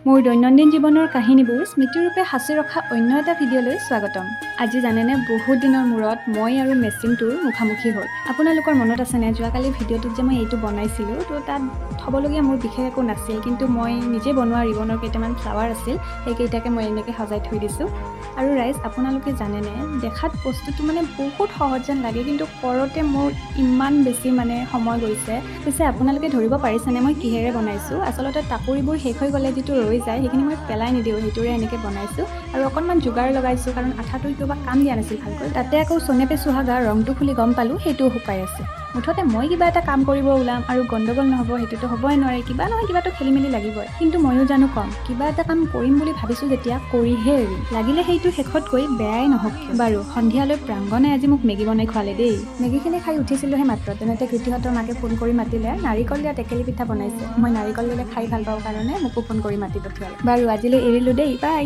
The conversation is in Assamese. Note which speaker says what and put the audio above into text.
Speaker 1: মোৰ দৈনন্দিন জীৱনৰ কাহিনীবোৰ স্মৃতিৰূপে সাঁচি ৰখা অন্য এটা ভিডিঅ'লৈ স্বাগতম। আজি জানেনে বহুত দিনৰ মূৰত মই আৰু মেচিনটোৰ মুখামুখি হ'ল। আপোনালোকৰ মনত আছেনে যোৱাকালি ভিডিঅ'টোত যে মই এইটো বনাইছিলোঁ, তো তাত থ'বলগীয়া মোৰ বিশেষ একো নাছিল, কিন্তু মই নিজে বনোৱা ৰিবনৰ কেইটামান ফ্লাৱাৰ আছিল, সেইকেইটাকে মই এনেকৈ সজাই থৈ দিছোঁ। আৰু ৰাইজ, আপোনালোকে জানেনে দেখাত বস্তুটো বহুত সহজ যেন লাগে, কিন্তু কৰোঁতে মোৰ ইমান বেছি সময় গৈছে। পিছে আপোনালোকে ধৰিব পাৰিছেনে মই কিহেৰে বনাইছোঁ? আচলতে টাকুৰিবোৰ শেষ হৈ গ'লে যিটো ৰৈ যায় সেইখিনি মই পেলাই নিদিওঁ, সেইটোৰে এনেকৈ বনাইছোঁ। আৰু অকণমান যোগাৰ লগাইছোঁ, কাৰণ আঠাটো কিবা কাম দিয়া নাছিল ভালকৈ। তাতে আকৌ চনেপে চুহাগা ৰংটো খুলি গম পালোঁ সেইটোও শুকাই আছে। মুঠতে মই কিবা এটা কাম কৰিব ওলাম আৰু গণ্ডগোল নহ'ব সেইটোতো হ'বই নোৱাৰে, কিবা নহয় কিবাটো খেলি মেলি লাগিবই। কিন্তু ময়ো জানো কম, কিবা এটা কাম কৰিম বুলি ভাবিছোঁ যেতিয়া কৰিহে এৰিম, লাগিলে সেইটো শেষত গৈ বেয়াই নহওক। বাৰু সন্ধিয়ালৈ প্ৰাংগণে আজি মোক মেগী বনাই খোৱালে দেই। মেগীখিনি খাই উঠিছিলোঁহে মাত্ৰ, তেনেতে কৃতিহঁতৰ মাকে ফোন কৰি মাতিলে, নাৰিকল দিয়া টেকেলি পিঠা বনাইছে। মই নাৰিকল দিলে খাই ভাল পাওঁ কাৰণে মোকো ফোন কৰি মাতি পঠিয়ালে। বাৰু আজিলৈ এৰিলোঁ দেই, বাই।